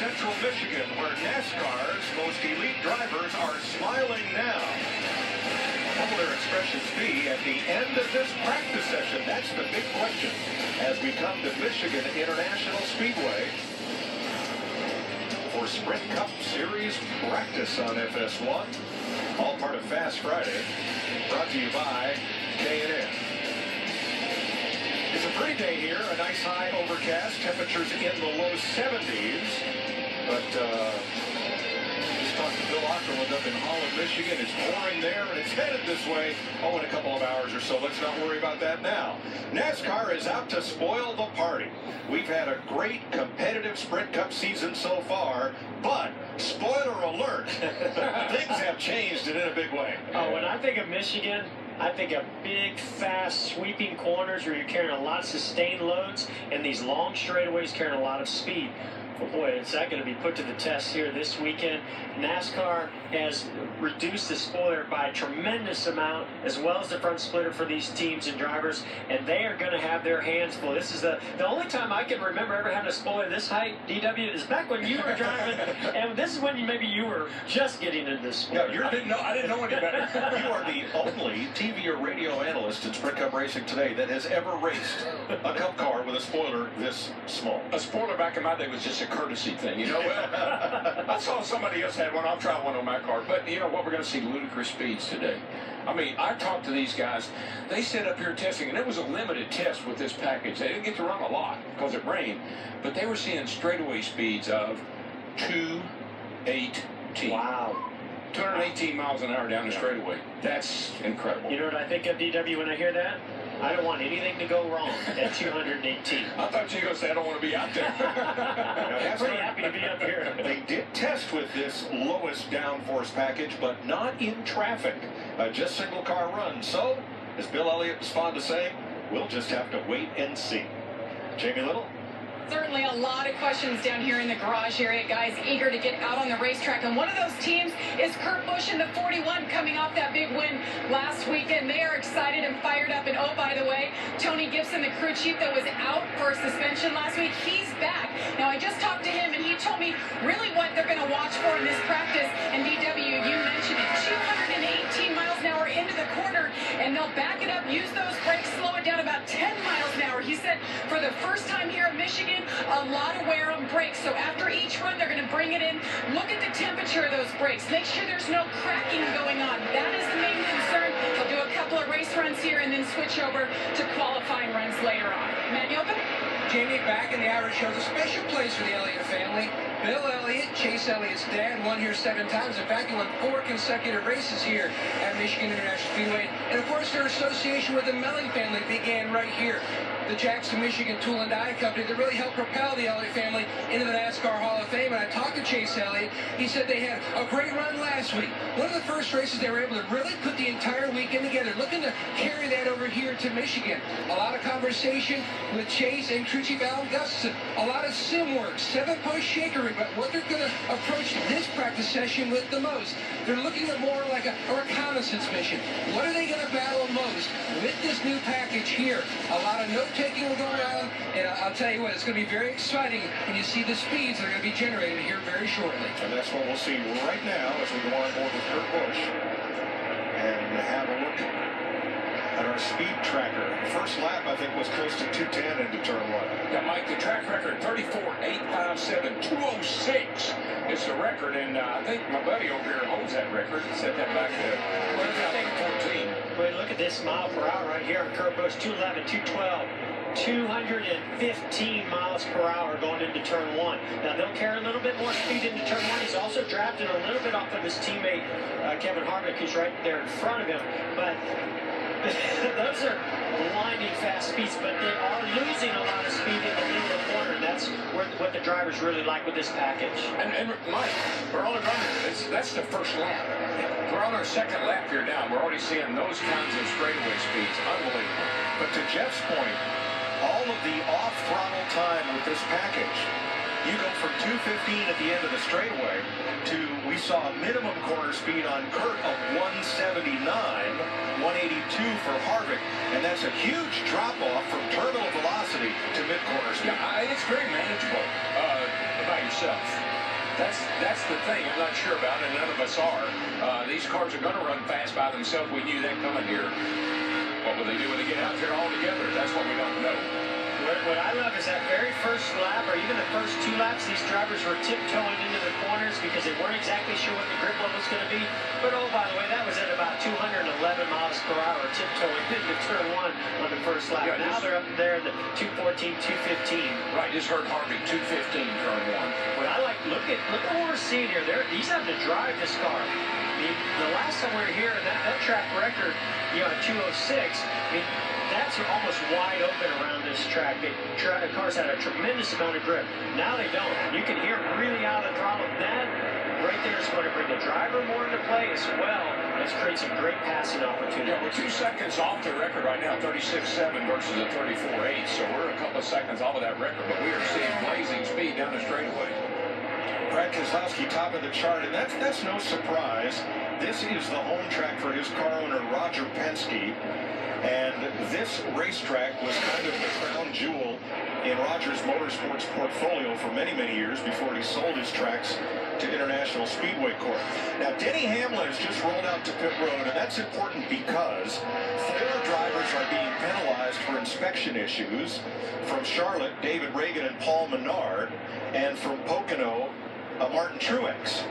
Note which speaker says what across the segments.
Speaker 1: Central Michigan, where NASCAR's most elite drivers are smiling now. What will their expressions be at the end of this practice session? That's the big question as we come to Michigan International Speedway for Sprint Cup Series practice on FS1. All part of Fast Friday, brought to you by K&N. It's a pretty day here, a nice high overcast, temperatures in the low 70s. But just talked to Bill Ockerland up in Holland, Michigan. It's pouring there, and it's headed this way, in a couple of hours or so. Let's not worry about that now. NASCAR is out to spoil the party. We've had a great competitive Sprint Cup season so far, but spoiler alert, things have changed and in a big way.
Speaker 2: Oh, when I think of Michigan, I think of big, fast, sweeping corners where you're carrying a lot of sustained loads and these long straightaways carrying a lot of speed. Well, boy, is that going to be put to the test here this weekend. NASCAR has reduced the spoiler by a tremendous amount, as well as the front splitter for these teams and drivers, and they are going to have their hands full. This is the only time I can remember ever having a spoiler this height, DW, is back when you were driving, and this is when maybe you were just getting into this sport.
Speaker 1: Yeah, I didn't know any better. You are the only TV or radio analyst in Sprint Cup racing today that has ever raced a Cup car with a spoiler this small.
Speaker 3: A spoiler back in my day was just a courtesy thing, you know. I saw somebody else had one. I'll try one on my car. But you know what? We're going to see ludicrous speeds today. I mean, I talked to these guys. They set up here testing, and it was a limited test with this package. They didn't get to run a lot because it rained, but they were seeing straightaway speeds of 218.
Speaker 2: Wow.
Speaker 3: 218 miles an hour down the straightaway. That's incredible.
Speaker 2: You know what I think of, DW, when I hear that? I don't want anything to go wrong at 218.
Speaker 3: I thought you were going to say I don't want to be out there.
Speaker 2: I'm pretty happy to be up here.
Speaker 1: They did test with this lowest downforce package, but not in traffic. Just single car runs. So, as Bill Elliott was fond to say, we'll just have to wait and see. Jamie Little?
Speaker 4: Certainly a lot of questions down here in the garage area. Guys eager to get out on the racetrack. And one of those teams is Kurt Busch in the 41 coming off that big win last weekend. They are excited and fired up. And oh, by the way, Tony Gibson, the crew chief that was out for suspension last week, he's back. Now, I just talked to him, and he told me really what they're going to watch for in this practice. And DW, you mentioned it, 218 miles an hour into the corner, and they'll back it up, use those brakes, slow it down about 10 miles an hour. He said for the first time here in Michigan, a lot of wear on brakes. So after each run, they're going to bring it in, look at the temperature of those brakes, make sure there's no cracking going on. That is the main concern. He'll do a couple of race runs here and then switch over to qualifying runs later on. Matt Yocum?
Speaker 5: Jamie, back in the Irish shows a special place for the Elliott family. Bill Elliott, Chase Elliott's dad, won here 7 times. In fact, he won 4 consecutive races here at Michigan International Speedway. And of course, their association with the Melling family began right here. The Jackson, Michigan Tool and Die Company that really helped propel the Elliott family into the NASCAR Hall of Fame. And I talked to Chase Elliott. He said they had a great run last week. One of the first races they were able to really put the entire weekend together, looking to carry that over here to Michigan. A lot of conversation with Chase and crew chief Alan Gustafson. A lot of sim work, 7-post shakery, but what they're going to approach this practice session with the most. They're looking at more like a reconnaissance mission. What are they going to battle most with this new package here? A lot of note-taking will go around, and I'll tell you what, it's going to be very exciting when you see the speeds that are going to be generated here very shortly.
Speaker 1: And that's what we'll see right now as we go on board with Kurt Busch and have a look at our speed tracker. The first lap, I think, was close to 210 into turn 1.
Speaker 3: Yeah, Mike, the track record, 34.857, 206 is the record, and I think my buddy over here holds that record. He set that back to 2014.
Speaker 2: Wait, look at this mile per hour right here on Kurt Busch, 211, 212. 215 miles per hour going into turn 1. Now, they'll carry a little bit more speed into turn 1. He's also drafted a little bit off of his teammate, Kevin Harvick, who's right there in front of him. But those are blinding fast speeds, but they are losing a lot of speed in the middle of the corner. That's what the drivers really like with this package.
Speaker 3: And Mike, we're only running, that's the first lap. We're on our second lap here now. We're already seeing those kinds of straightaway speeds. Unbelievable.
Speaker 1: But to Jeff's point, all of the off-throttle time with this package, you go from 215 at the end of the straightaway to, we saw a minimum corner speed on Kurt of 179, 182 for Harvick, and that's a huge drop-off from terminal velocity to mid-corner speed.
Speaker 3: Yeah, it's very manageable by yourself. That's the thing I'm not sure about, and none of us are. These cars are going to run fast by themselves. We knew that coming here. What will they do when they get out there all together? That's what we don't know.
Speaker 2: What I love is that very first lap, or even the first 2 laps, these drivers were tiptoeing into the corners because they weren't exactly sure what the grip level was going to be. But oh, by the way, that was at about 211 miles per hour, tiptoeing into turn 1 on the first lap.
Speaker 3: Yeah,
Speaker 2: now they're up there in the 214, 215.
Speaker 3: Right, just heard Harvick 215 turn 1.
Speaker 2: What I like, look at what we're seeing here. He's having to drive this car. The last time we were here, that track record, at 206. I mean, that's almost wide open around this track. The cars had a tremendous amount of grip. Now they don't. You can hear really out of the throttle. That right there is going to bring the driver more into play as well as create some great passing opportunities.
Speaker 3: Yeah, we're 2 seconds off the record right now, 36.7 versus a 34.8. So we're a couple of seconds off of that record, but we are seeing blazing speed down the straightaway.
Speaker 1: Brad Keselowski top of the chart, and that's no surprise. This is the home track for his car owner, Roger Penske. And this racetrack was kind of the crown jewel in Rogers Motorsports portfolio for many, many years before he sold his tracks to International Speedway Corp. Now, Denny Hamlin has just rolled out to pit road, and that's important because 4 drivers are being penalized for inspection issues. From Charlotte, David Reagan and Paul Menard, and from Pocono, Martin Truex.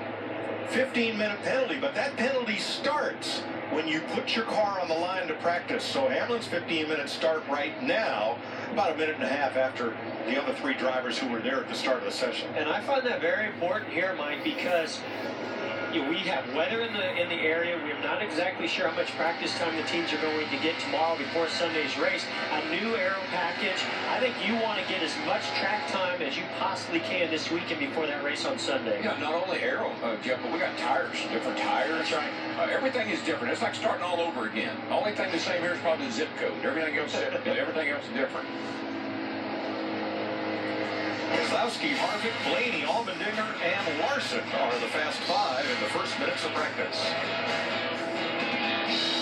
Speaker 1: 15-minute penalty, but that penalty starts when you put your car on the line to practice. So Hamlin's 15-minute start right now, about a minute and a half after the other 3 drivers who were there at the start of the session.
Speaker 2: And I find that very important here, Mike, because we have weather in the area. We're not exactly sure how much practice time the teams are going to get tomorrow before Sunday's race. A new aero package. I think you want to get as much track time as you possibly can this weekend before that race on Sunday.
Speaker 3: Yeah, not only aero, Jeff, but we got tires, different tires.
Speaker 2: That's right.
Speaker 3: Everything is different. It's like starting all over again. The only thing the same here is probably the zip code. Everything else is different.
Speaker 1: Keselowski, Harvick, Blaney, Allmendinger, and Larson are the fast 5 in the first minutes of practice.